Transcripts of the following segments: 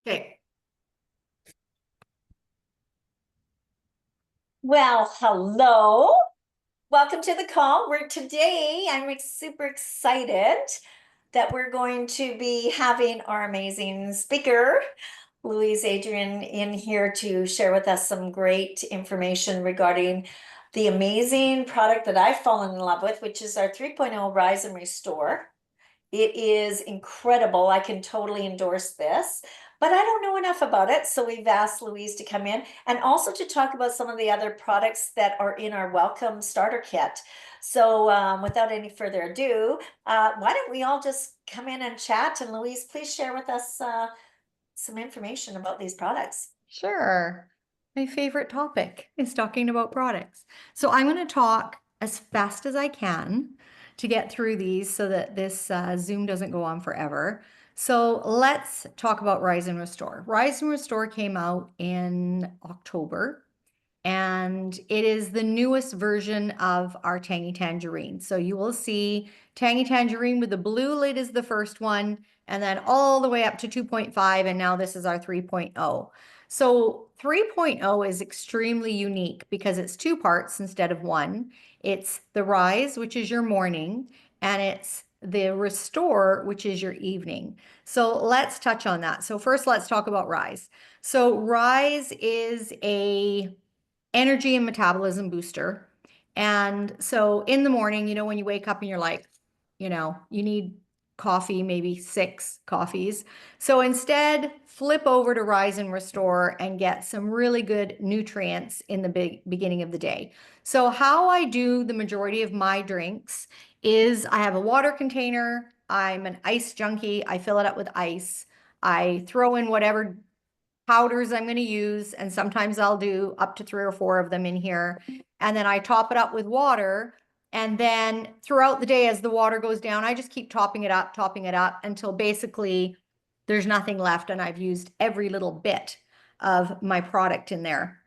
Okay. Well, hello. Welcome to the call. I'm super excited that we're going to be having our amazing speaker, Louise Adrian, in here to share with us some great information regarding the amazing product that I've fallen in love with, which is our 3.0 Rise and Restore. It is incredible. I can totally endorse this, but I don't know enough about it. So we've asked Louise to come in and also to talk about some of the other products that are in our welcome starter kit. So without any further ado, why don't we all just come in and chat? And Louise, please share with us some information about these products. Sure. My favorite topic is talking about products. So I'm going to talk as fast as I can to get through these so that this Zoom doesn't go on forever. So let's talk about Rise and Restore. Rise and Restore came out in October, and it is the newest version of our Tangy Tangerine. So you will see Tangy Tangerine with the blue lid is the first one, and then all the way up to 2.5, and now this is our 3.0. So 3.0 is extremely unique because it's two parts instead of one. It's the Rise, which is your morning, and it's the Restore, which is your evening. So let's touch on that. So first, let's talk about Rise. So Rise is a energy and metabolism booster. And so in the morning, when you wake up and you're like, you need coffee, maybe 6 coffees. So instead, flip over to Rise and Restore and get some really good nutrients in the beginning of the day. So how I do the majority of my drinks is I have a water container. I'm an ice junkie. I fill it up with ice. I throw in whatever powders I'm going to use, and sometimes I'll do up to 3 or 4 of them in here. And then I top it up with water. And then throughout the day, as the water goes down, I just keep topping it up until basically there's nothing left. And I've used every little bit of my product in there.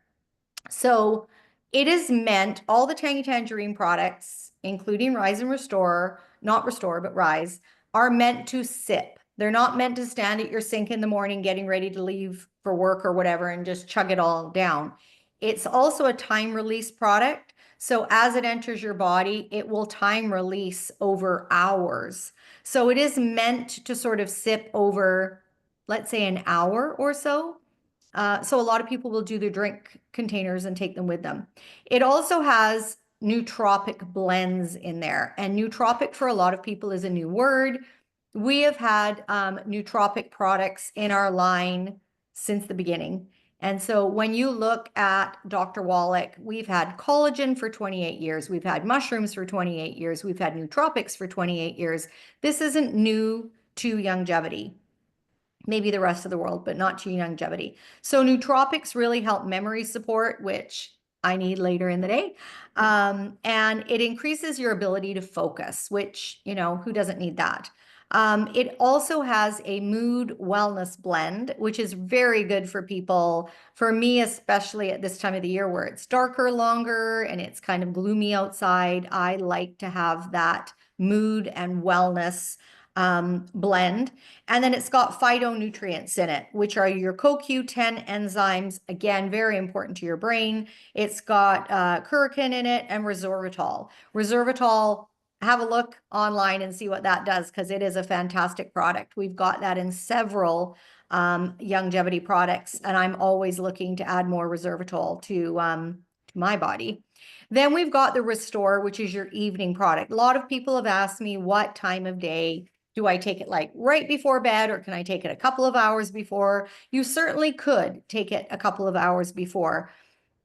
So it is meant, all the Tangy Tangerine products, including Rise and Restore, not Restore, but Rise, are meant to sip. They're not meant to stand at your sink in the morning getting ready to leave for work or whatever and just chug it all down. It's also a time release product. So as it enters your body, it will time release over hours. So it is meant to sort of sip over, let's say, an hour or so. So a lot of people will do their drink containers and take them with them. It also has nootropic blends in there. And nootropic for a lot of people is a new word. We have had nootropic products in our line since the beginning. And so when you look at Dr. Wallach, we've had collagen for 28 years. We've had mushrooms for 28 years. We've had nootropics for 28 years. This isn't new to Youngevity, maybe the rest of the world, but not to Youngevity. So nootropics really help memory support, which I need later in the day. And it increases your ability to focus, which, who doesn't need that? It also has a mood wellness blend, which is very good for people, for me, especially at this time of the year where it's darker longer and it's kind of gloomy outside. I like to have that mood and wellness blend. And then it's got phytonutrients in it, which are your CoQ10 enzymes, again, very important to your brain. It's got curcumin in it and resveratrol. Resveratrol, have a look online and see what that does, because it is a fantastic product. We've got that in several Youngevity products, and I'm always looking to add more resveratrol to my body. Then we've got the Restore, which is your evening product. A lot of people have asked me what time of day do I take it, like right before bed, or can I take it a couple of hours before? You certainly could take it a couple of hours before.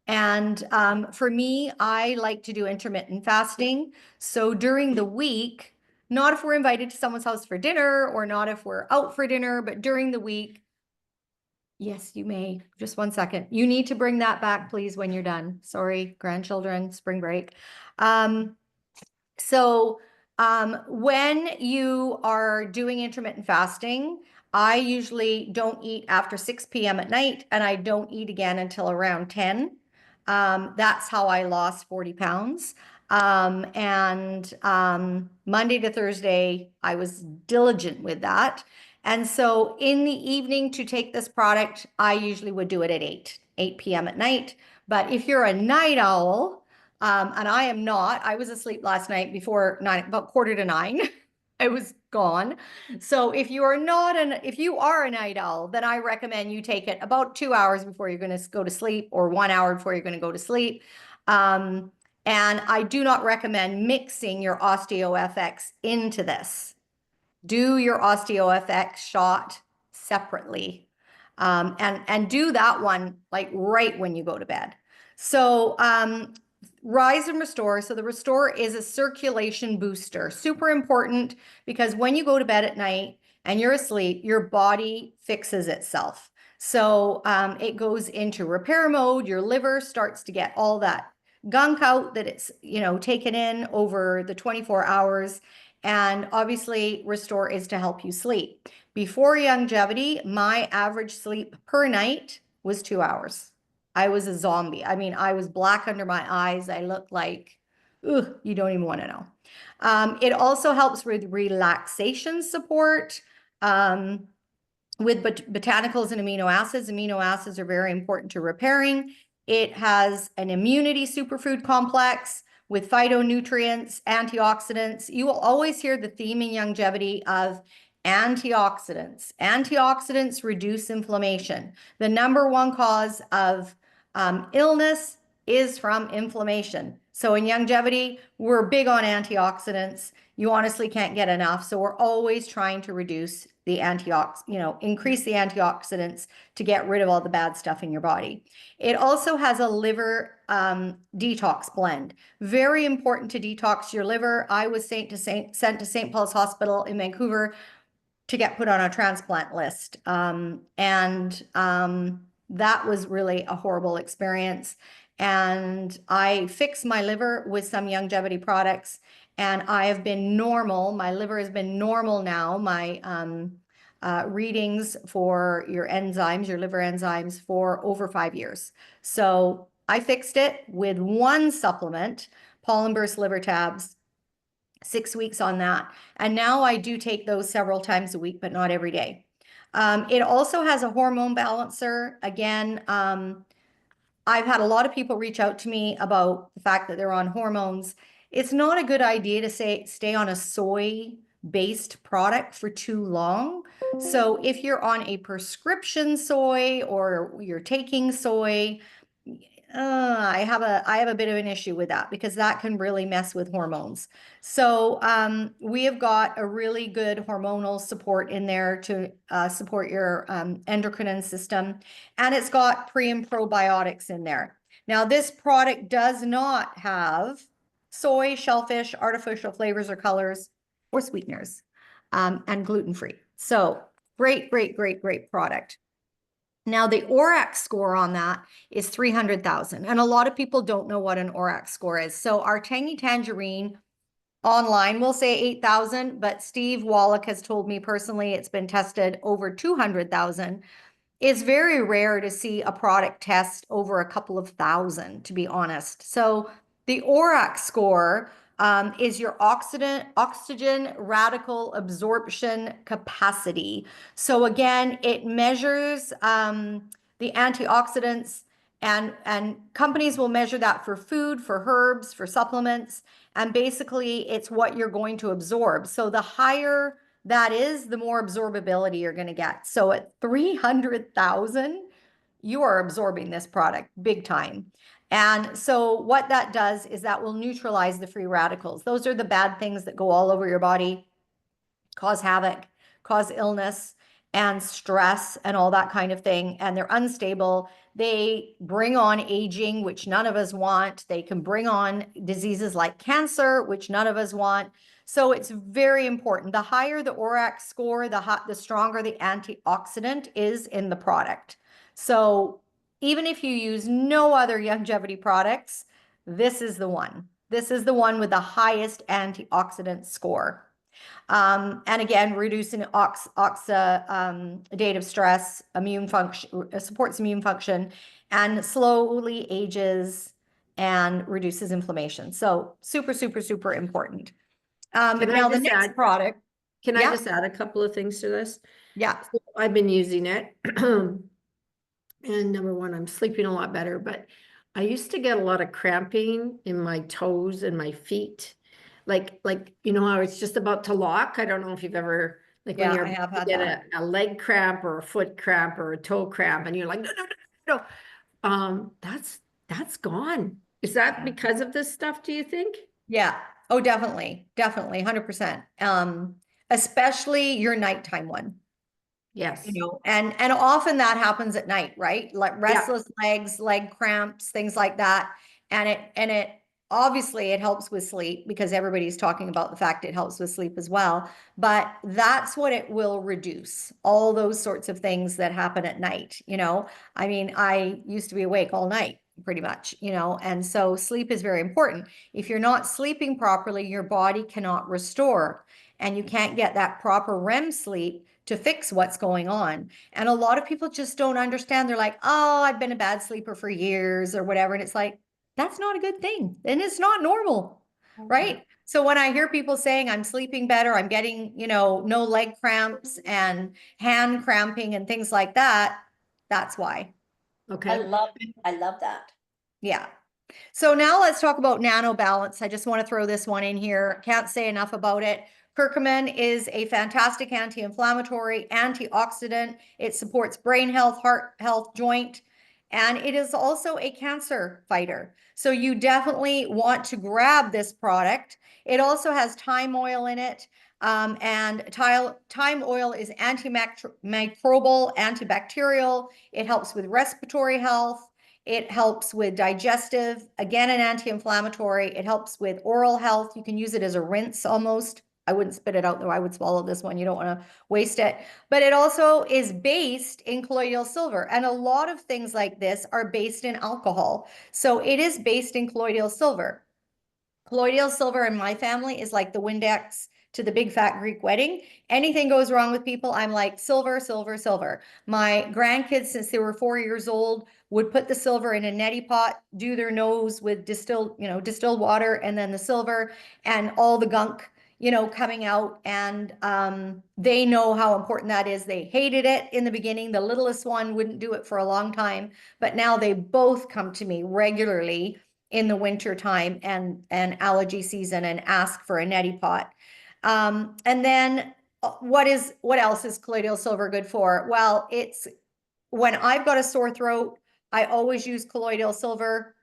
And for me, I like to do intermittent fasting. So during the week, not if we're invited to someone's house for dinner or not if we're out for dinner, but during the week, yes, you may. Just 1 second. You need to bring that back, please, when you're done. Sorry, grandchildren, spring break. Um, so when you are doing intermittent fasting, I usually don't eat after 6 p.m. at night, and I don't eat again until around 10. That's how I lost 40 pounds. And Monday to Thursday, I was diligent with that. And so in the evening to take this product, I usually would do it at 8 p.m. at night. But if you're a night owl, and I am not, I was asleep last night before 9, about quarter to 9. I was gone. So if you are not if you are a night owl, then I recommend you take it about 2 hours before you're going to go to sleep, or 1 hour before you're going to go to sleep. And I do not recommend mixing your OsteoFX into this. Do your OsteoFX shot separately. And do that one like right when you go to bed. So Rise and Restore. So the Restore is a circulation booster. Super important because when you go to bed at night and you're asleep, your body fixes itself. So it goes into repair mode. Your liver starts to get all that gunk out that it's, taken in over the 24 hours. And obviously, Restore is to help you sleep. Before Youngevity, my average sleep per night was 2 hours. I was a zombie. I mean, I was black under my eyes. I looked like, ugh, you don't even want to know. It also helps with relaxation support. With botanicals and amino acids. Amino acids are very important to repairing. It has an immunity superfood complex with phytonutrients, antioxidants. You will always hear the theme in Youngevity of antioxidants. Antioxidants reduce inflammation. The number one cause of illness is from inflammation. So in Youngevity, we're big on antioxidants. You honestly can't get enough. So we're always trying to reduce the increase the antioxidants to get rid of all the bad stuff in your body. It also has a liver detox blend. Very important to detox your liver. I was sent to St. Paul's Hospital in Vancouver to get put on a transplant list. That was really a horrible experience. And I fixed my liver with some Youngevity products, and I have been normal. My liver has been normal now. My readings for your enzymes, your liver enzymes, for over 5 years. So I fixed it with one supplement, Pollen Burst Liver Tabs, 6 weeks on that. And now I do take those several times a week, but not every day. It also has a hormone balancer. Again, I've had a lot of people reach out to me about the fact that they're on hormones. It's not a good idea to stay on a soy-based product for too long. So if you're on a prescription soy or you're taking soy, I have a bit of an issue with that because that can really mess with hormones. So we have got a really good hormonal support in there to support your endocrine system, and it's got pre and probiotics in there. Now, this product does not have soy, shellfish, artificial flavors or colors, or sweeteners, and gluten-free. So great, great, great, great product. Now, the ORAC score on that is 300,000. And a lot of people don't know what an ORAC score is. So our Tangy Tangerine online will say 8,000, but Steve Wallach has told me personally it's been tested over 200,000. It's very rare to see a product test over a couple of thousand, to be honest. So the ORAC score is your oxygen radical absorption capacity. So again, it measures the antioxidants, and companies will measure that for food, for herbs, for supplements, and basically it's what you're going to absorb. So the higher that is, the more absorbability you're going to get. So at 300,000, you are absorbing this product big time. And so what that does is that will neutralize the free radicals. Those are the bad things that go all over your body, cause havoc, cause illness and stress and all that kind of thing. And they're unstable. They bring on aging, which none of us want. They can bring on diseases like cancer, which none of us want. So it's very important. The higher the ORAC score, the stronger the antioxidant is in the product. So even if you use no other Youngevity products, this is the one. This is the one with the highest antioxidant score. And again, reducing oxidative stress, immune function, supports immune function, and slowly ages and reduces inflammation. So super, super, super important. But now the next product. Can I Yeah. just add a couple of things to this? Yeah. So I've been using it. And number one, I'm sleeping a lot better, but I used to get a lot of cramping in my toes and my feet. Like, how it's just about to lock. I don't know if you've ever, like when Yeah, you're I have you had get that. a leg cramp or a foot cramp or a toe cramp and you're like, no, no, no, no. That's gone. Is that Yeah. because of this stuff, do you think? Yeah. Oh, definitely. Definitely. 100%. Especially your nighttime one. Yes. And often that happens at night, right? Like Yeah. restless legs, leg cramps, things like that. And it obviously it helps with sleep because everybody's talking about the fact it helps with sleep as well. But that's what it will reduce, all those sorts of things that happen at night. I mean, I used to be awake all night pretty much, and so sleep is very important. If you're not sleeping properly, your body cannot restore, and you can't get that proper REM sleep to fix what's going on. And a lot of people just don't understand. They're like, oh, I've been a bad sleeper for years or whatever. And it's like, that's not a good thing. And it's not normal, Mhm. right? So when I hear people saying I'm sleeping better, I'm getting, no leg cramps and hand cramping and things like that, that's why. I Okay. love, I love that. Yeah. So now let's talk about Nano Balance. I just want to throw this one in here. Can't say enough about it. Curcumin is a fantastic anti-inflammatory, antioxidant. It supports brain health, heart health, joint, and it is also a cancer fighter. So you definitely want to grab this product. It also has thyme oil in it. And thyme oil is antimicrobial, antibacterial. It helps with respiratory health. It helps with digestive, again, an anti-inflammatory. It helps with oral health. You can use it as a rinse almost. I wouldn't spit it out though. I would swallow this one. You don't want to waste it. But it also is based in colloidal silver. And a lot of things like this are based in alcohol. So it is based in colloidal silver. Colloidal silver in my family is like the Windex to the big fat Greek wedding. Anything goes wrong with people, I'm like silver, silver, silver. My grandkids, since they were 4 years old, would put the silver in a neti pot, do their nose with distilled water, and then the silver and all the gunk, coming out. And they know how important that is. They hated it in the beginning. The littlest one wouldn't do it for a long time, but now they both come to me regularly in the winter time and allergy season and ask for a neti pot. And then what else is colloidal silver good for? Well, it's when I've got a sore throat, I always use colloidal silver.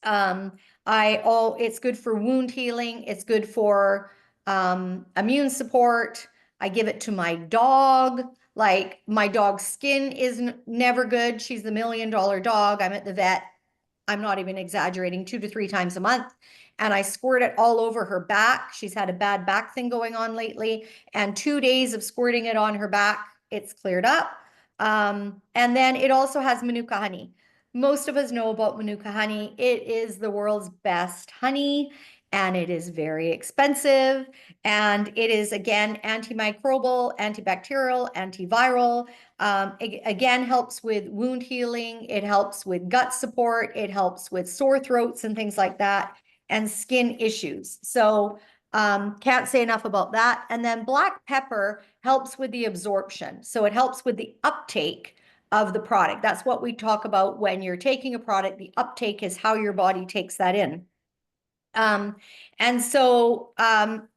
Um, it's good for wound healing. It's good for immune support. I give it to my dog. Like my dog's skin is never good. She's the $1 million dog. I'm at the vet. I'm not even exaggerating, 2 to 3 times a month. And I squirt it all over her back. She's had a bad back thing going on lately. And 2 days of squirting it on her back, it's cleared up. And then it also has Manuka honey. Most of us know about Manuka honey. It is the world's best honey, and it is very expensive. And it is, again, antimicrobial, antibacterial, antiviral. It, again, helps with wound healing. It helps with gut support. It helps with sore throats and things like that, and skin issues. So can't say enough about that. And then black pepper helps with the absorption. So it helps with the uptake of the product. That's what we talk about when you're taking a product. The uptake is how your body takes that in. Um, and so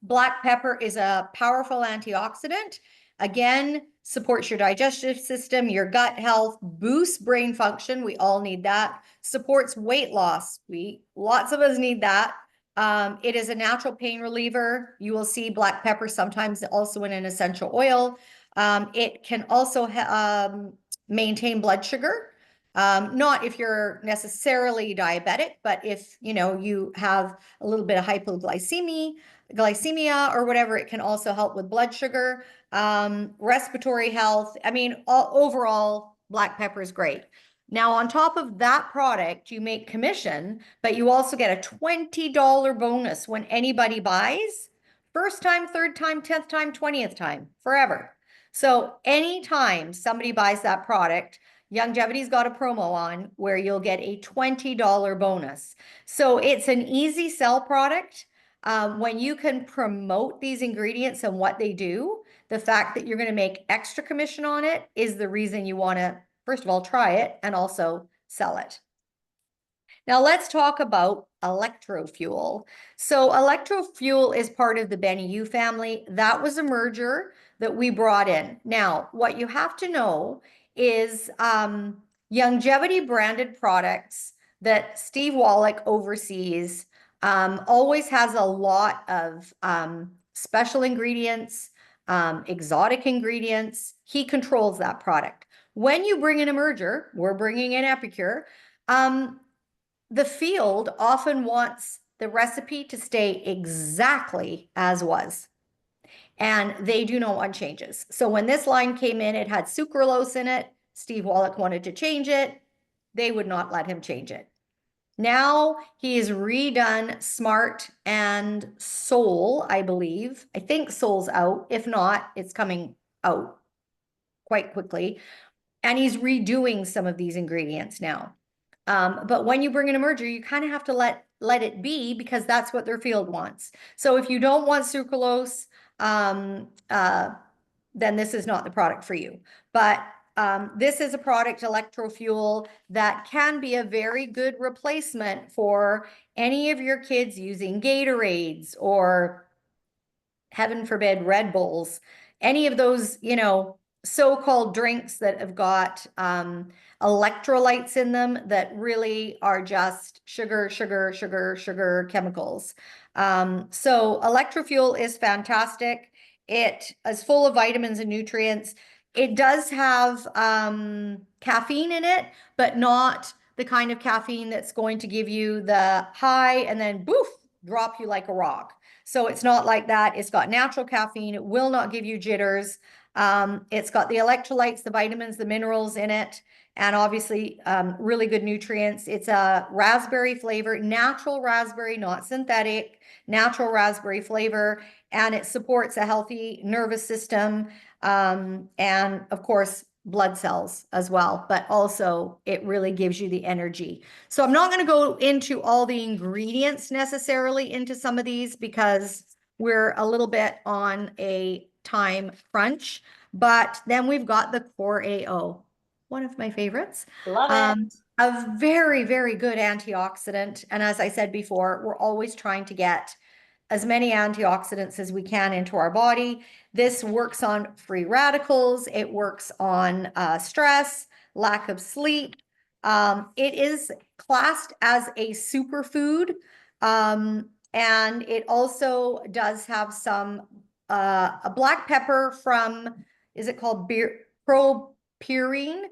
black pepper is a powerful antioxidant. Again, supports your digestive system, your gut health, boosts brain function. We all need that. Supports weight loss. Lots of us need that. It is a natural pain reliever. You will see black pepper sometimes also in an essential oil. It can also maintain blood sugar. Not if you're necessarily diabetic, but if you have a little bit of glycemia or whatever, it can also help with blood sugar, respiratory health. I mean, overall, black pepper is great. Now, on top of that product, you make commission, but you also get a $20 bonus when anybody buys. First time, third time, 10th time, 20th time, forever. So anytime somebody buys that product, Youngevity's got a promo on where you'll get a $20 bonus. So it's an easy sell product. When you can promote these ingredients and what they do, the fact that you're going to make extra commission on it is the reason you want to, first of all, try it and also sell it. Now let's talk about electrofuel. So electrofuel is part of the Benny U family. That was a merger that we brought in. Now, what you have to know is Youngevity branded products that Steve Wallach oversees always has a lot of special ingredients, exotic ingredients. He controls that product. When you bring in a merger, we're bringing in Epicure, the field often wants the recipe to stay exactly as was, and they do not want changes. So when this line came in, it had sucralose in it. Steve Wallach wanted to change it. They would not let him change it. Now he's redone Smart and Soul, I believe. I think Soul's out. If not, it's coming out quite quickly. And he's redoing some of these ingredients now. But when you bring in a merger, you kind of have to let it be because that's what their field wants. So if you don't want sucralose, then this is not the product for you. But this is a product, electrofuel, that can be a very good replacement for any of your kids using Gatorades or, heaven forbid, Red Bulls, any of those, so-called drinks that have got electrolytes in them that really are just sugar, sugar, sugar, sugar chemicals. So electrofuel is fantastic. It is full of vitamins and nutrients. It does have caffeine in it, but not the kind of caffeine that's going to give you the high and then boof, drop you like a rock. So it's not like that. It's got natural caffeine. It will not give you jitters. It's got the electrolytes, the vitamins, the minerals in it, and obviously really good nutrients. It's a raspberry flavor, natural raspberry, not synthetic, natural raspberry flavor, and it supports a healthy nervous system, and of course, blood cells as well, but also it really gives you the energy. So I'm not going to go into all the ingredients necessarily into some of these because we're a little bit on a time crunch, but then we've got the Core AO, one of my favorites. Love it. A very, very good antioxidant. And as I said before, we're always trying to get as many antioxidants as we can into our body. This works on free radicals. It works on stress, lack of sleep. It is classed as a superfood. And it also does have some, a black pepper from, is it called propurine,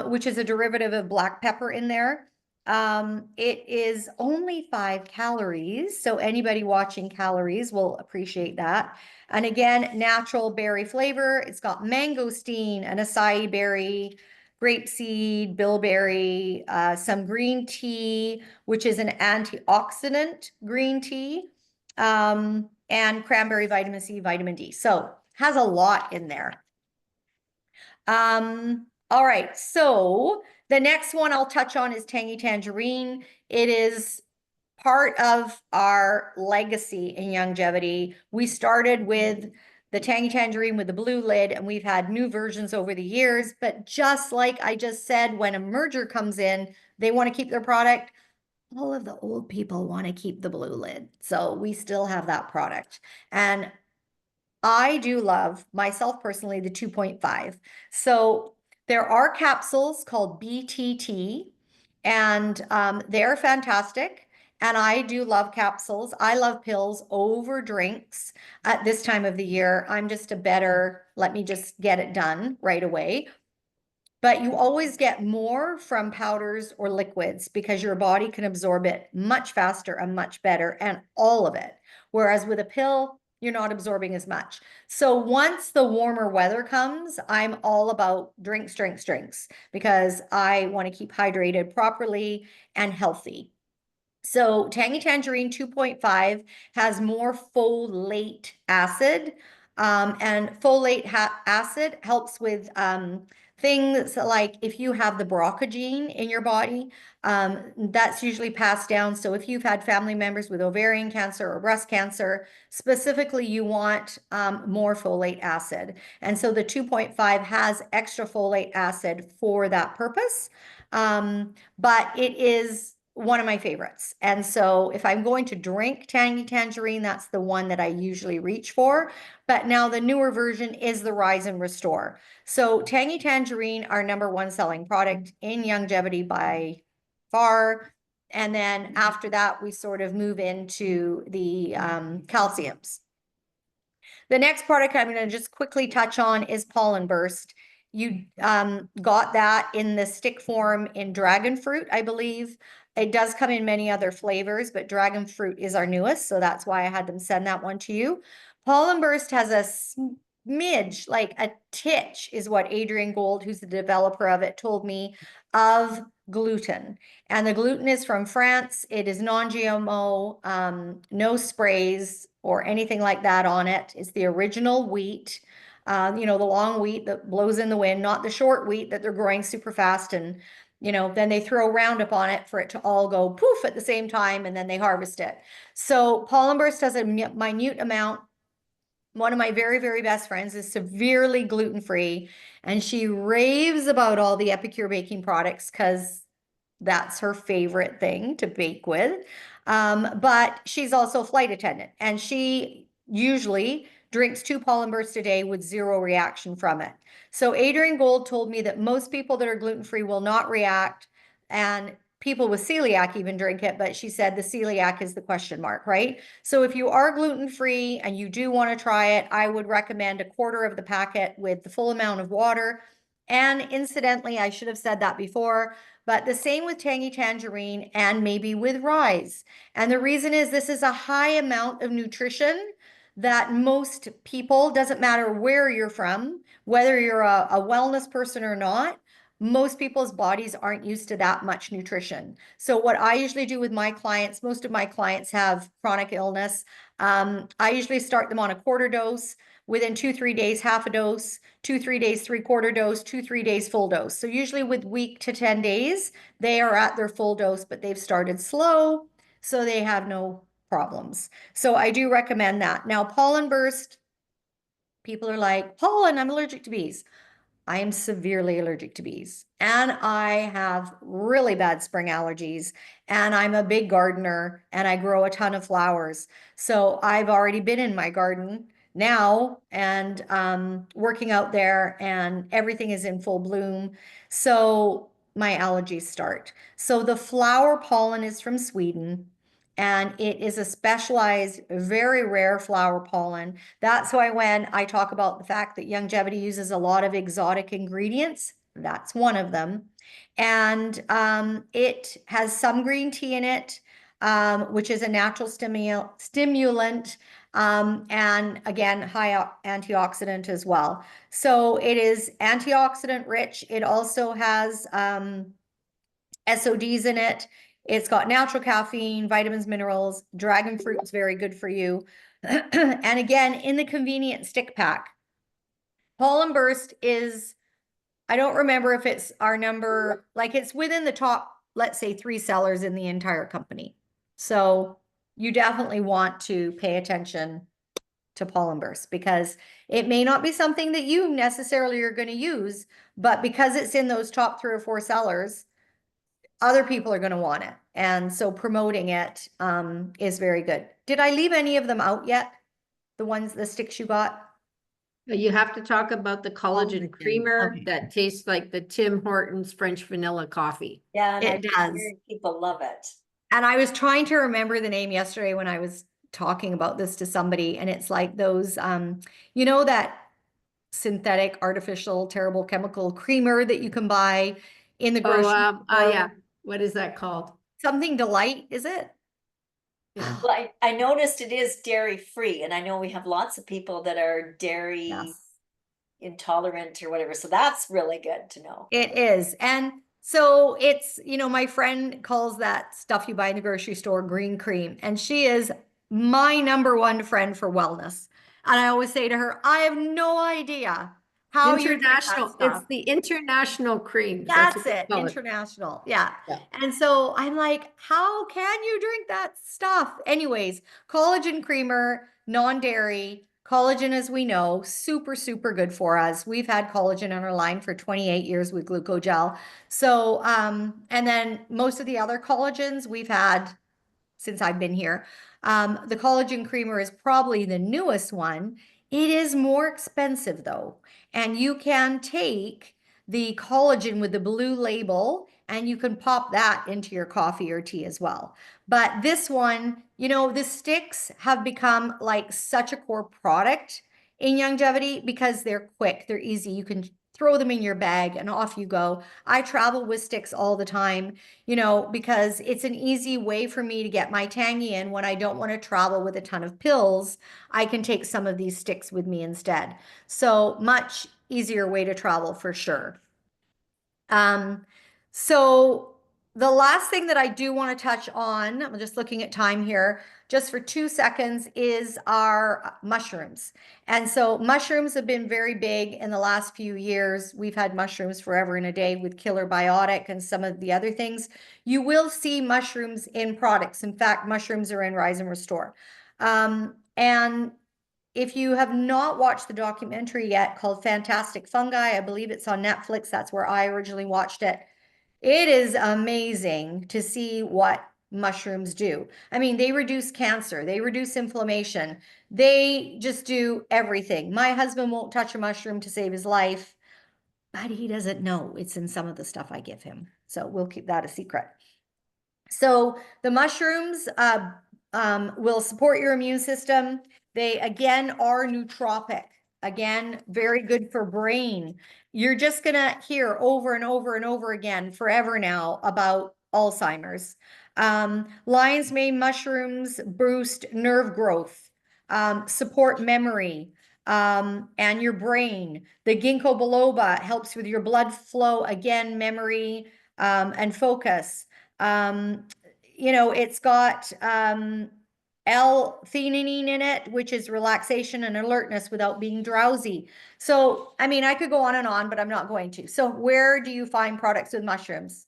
which is a derivative of black pepper in there. It is only 5 calories, so anybody watching calories will appreciate that. And again, natural berry flavor. It's got mangosteen and acai berry, grapeseed, bilberry, some green tea, which is an antioxidant green tea, and cranberry vitamin C, vitamin D. So has a lot in there. All right, so the next one I'll touch on is Tangy Tangerine. It is part of our legacy in Youngevity. We started with the Tangy Tangerine with the blue lid, and we've had new versions over the years. But just like I just said, when a merger comes in, they want to keep their product. All of the old people want to keep the blue lid. So we still have that product. And I do love, myself personally, the 2.5. So there are capsules called BTT, and they're fantastic. And I do love capsules. I love pills over drinks at this time of the year. I'm just a better, let me just get it done right away. But you always get more from powders or liquids because your body can absorb it much faster and much better, and all of it. Whereas with a pill, you're not absorbing as much. So once the warmer weather comes, I'm all about drinks, drinks, drinks, because I want to keep hydrated properly and healthy. So Tangy Tangerine 2.5 has more folate acid And folate acid helps with things like if you have the BRCA gene in your body, that's usually passed down. So if you've had family members with ovarian cancer or breast cancer, specifically you want more folate acid. And so the 2.5 has extra folate acid for that purpose. But it is one of my favorites. And so if I'm going to drink Tangy Tangerine, that's the one that I usually reach for. But now the newer version is the Rise and Restore. So Tangy Tangerine, our #1 selling product in Youngevity by far. And then after that, we sort of move into the calciums. The next product I'm going to just quickly touch on is Pollen Burst. You got that in the stick form in dragon fruit, I believe. It does come in many other flavors, but dragon fruit is our newest, so that's why I had them send that one to you. Pollen Burst has a smidge, like a titch, is what Adrian Gold, who's the developer of it, told me, of gluten. And the gluten is from France. It is non-GMO, no sprays or anything like that on it. It's the original wheat, you know, the long wheat that blows in the wind, not the short wheat that they're growing super fast. And, you know, then they throw Roundup on it for it to all go poof at the same time, and then they harvest it. So Pollen Burst has a minute amount. One of my very, very best friends is severely gluten-free, and she raves about all the Epicure baking products because that's her favorite thing to bake with. But she's also a flight attendant, and she usually drinks 2 pollen bursts a day with 0 reaction from it. So Adrian Gold told me that most people that are gluten-free will not react, and people with celiac even drink it, but she said the celiac is the question mark, right? So if you are gluten-free and you do want to try it, I would recommend a quarter of the packet with the full amount of water. And incidentally, I should have said that before, but the same with Tangy Tangerine and maybe with Rise. And the reason is this is a high amount of nutrition that most people, doesn't matter where you're from, whether you're a wellness person or not, most people's bodies aren't used to that much nutrition. So what I usually do with my clients, most of my clients have chronic illness. I usually start them on a quarter dose. Within 2-3 days, half a dose, 2-3 days, 3/4 dose, 2-3 days, full dose. So usually with week to 10 days, they are at their full dose, but they've started slow, so they have no problems. So I do recommend that. Now, pollen burst, people are like, pollen, I'm allergic to bees. I am severely allergic to bees, and I have really bad spring allergies, and I'm a big gardener and I grow a ton of flowers. So I've already been in my garden now and working out there, and everything is in full bloom. So my allergies start. So the flower pollen is from Sweden, and it is a specialized, very rare flower pollen. That's why when I talk about the fact that Youngevity uses a lot of exotic ingredients, that's one of them. And it has some green tea in it, which is a natural stimulant, and again, high antioxidant as well. So it is antioxidant rich. It also has SODs in it. It's got natural caffeine, vitamins, minerals. Dragon fruit is very good for you. And again, in the convenient stick pack. Pollen Burst is, I don't remember if it's our number, like it's within the top, let's say 3 sellers in the entire company. So you definitely want to pay attention to Pollen Burst because it may not be something that you necessarily are going to use, but because it's in those top 3 or 4 sellers, other people are going to want it. And so promoting it is very good. Did I leave any of them out yet? The sticks you got? You have to talk about the collagen creamer Okay. that tastes like the Tim Hortons French vanilla coffee. Yeah, and It I'm does. hearing people love it. And I was trying to remember the name yesterday when I was talking about this to somebody, and it's like those, you know, that synthetic, artificial, terrible chemical creamer that you can buy in the grocery store. Yeah. What is that called? Something Delight, is it? Yeah. Well, I noticed it is dairy free, and I know we have lots of people that are dairy Yes. intolerant or whatever. So that's really good to know. It is. And so it's, you know, my friend calls that stuff you buy in the grocery store green cream, and she is my #1 friend for wellness. And I always say to her, I have no idea how you drink that International, it's stuff. the international creams. That's what That's they it, call it. international. Yeah. Yeah. And so I'm like, how can you drink that stuff? Anyways, collagen creamer, non-dairy, collagen, as we know, super, super good for us. We've had collagen on our line for 28 years with glucogel. So, and then most of the other collagens we've had since I've been here. The collagen creamer is probably the newest one. It is more expensive though. And you can take the collagen with the blue label and you can pop that into your coffee or tea as well. But this one, you know, the sticks have become like such a core product in Youngevity because they're quick, they're easy. You can throw them in your bag and off you go. I travel with sticks all the time, you know, because it's an easy way for me to get my tangy in when I don't want to travel with a ton of pills. I can take some of these sticks with me instead. So much easier way to travel for sure. Um, so the last thing that I do want to touch on, I'm just looking at time here, just for 2 seconds, is our mushrooms. And so mushrooms have been very big in the last few years. We've had mushrooms forever and a day with Killer Biotic and some of the other things. You will see mushrooms in products. In fact, mushrooms are in Rise and Restore. And if you have not watched the documentary yet called Fantastic Fungi, I believe it's on Netflix. That's where I originally watched it. It is amazing to see what mushrooms do. I mean, they reduce cancer, they reduce inflammation, they just do everything. My husband won't touch a mushroom to save his life, but he doesn't know it's in some of the stuff I give him. So we'll keep that a secret. So the mushrooms will support your immune system. They, again, are nootropic. Again, very good for brain. You're just going to hear over and over and over again forever now about Alzheimer's. Lion's mane mushrooms boost nerve growth, support memory, and your brain. The ginkgo biloba helps with your blood flow, again, memory, and focus. Um, you know, it's got L-theanine in it, which is relaxation and alertness without being drowsy. So, I mean, I could go on and on, but I'm not going to. So where do you find products with mushrooms?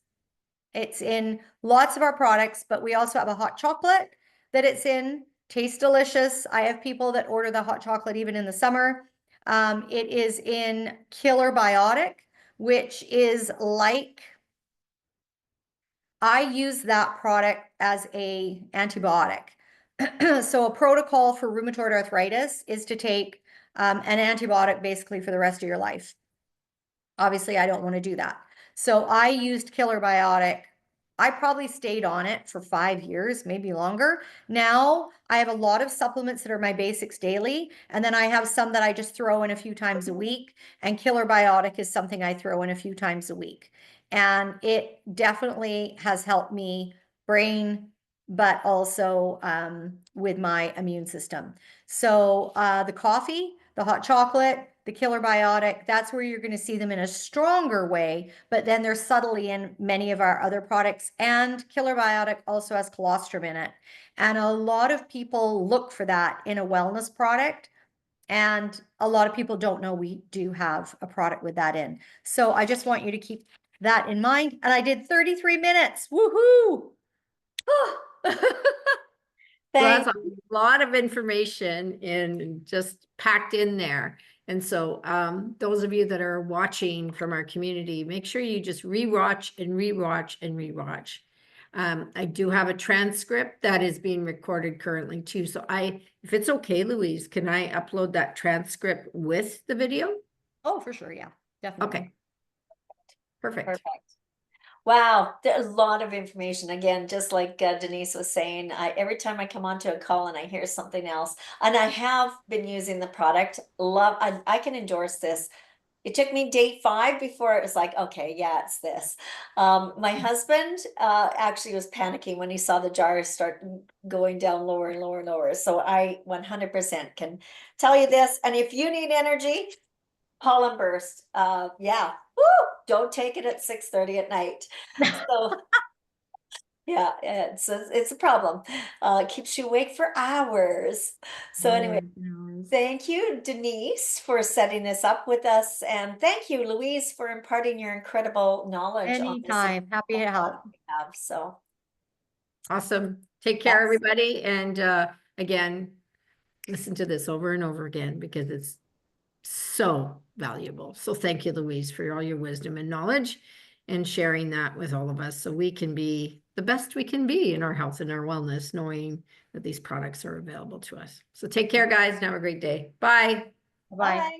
It's in lots of our products, but we also have a hot chocolate that it's in. Tastes delicious. I have people that order the hot chocolate even in the summer. It is in Killer Biotic, which is like, I use that product as a antibiotic. So a protocol for rheumatoid arthritis is to take an antibiotic basically for the rest of your life. Obviously, I don't want to do that. So I used Killer Biotic. I probably stayed on it for 5 years, maybe longer. Now I have a lot of supplements that are my basics daily, and then I have some that I just throw in a few times a week. And Killer Biotic is something I throw in a few times a week. And it definitely has helped me brain, but also with my immune system. So the coffee, the hot chocolate, the Killer Biotic, that's where you're going to see them in a stronger way, but then they're subtly in many of our other products. And Killer Biotic also has colostrum in it. And a lot of people look for that in a wellness product. And a lot of people don't know we do have a product with that in. So I just want you to keep that in mind. And I did 33 minutes. Woohoo! So that's Thank a lot of information and just packed in there. And so those of you that are watching from our community, make sure you just rewatch and rewatch and rewatch. I do have a transcript that is being recorded currently too. So if it's okay, Louise, can I upload that transcript with the video? Oh, for sure. Yeah, definitely. Okay. Perfect. Perfect. Wow, there's a lot of information. Again, just like Denise was saying, every time I come onto a call and I hear something else, and I have been using the product, I can endorse this. It took me day 5 before it was like, okay, yeah, it's this. My husband actually was panicking when he saw the jars start going down lower and lower and lower. So I 100% can tell you this. And if you need energy, pollen burst. Yeah. Woo! Don't take it at 6:30 at night. So yeah, it's a problem. It keeps you awake for hours. So anyway, friends. Thank you, Denise, for setting this up with us. And thank you, Louise, for imparting your incredible knowledge on this Anytime. Happy to help. we have. So Awesome. Take care, Yes. everybody. And again, listen to this over and over again because it's so valuable. So thank you, Louise, for all your wisdom and knowledge and sharing that with all of us so we can be the best we can be in our health and our wellness, knowing that these products are available to us. So take care, guys, and have a great day. Bye. Bye. bye.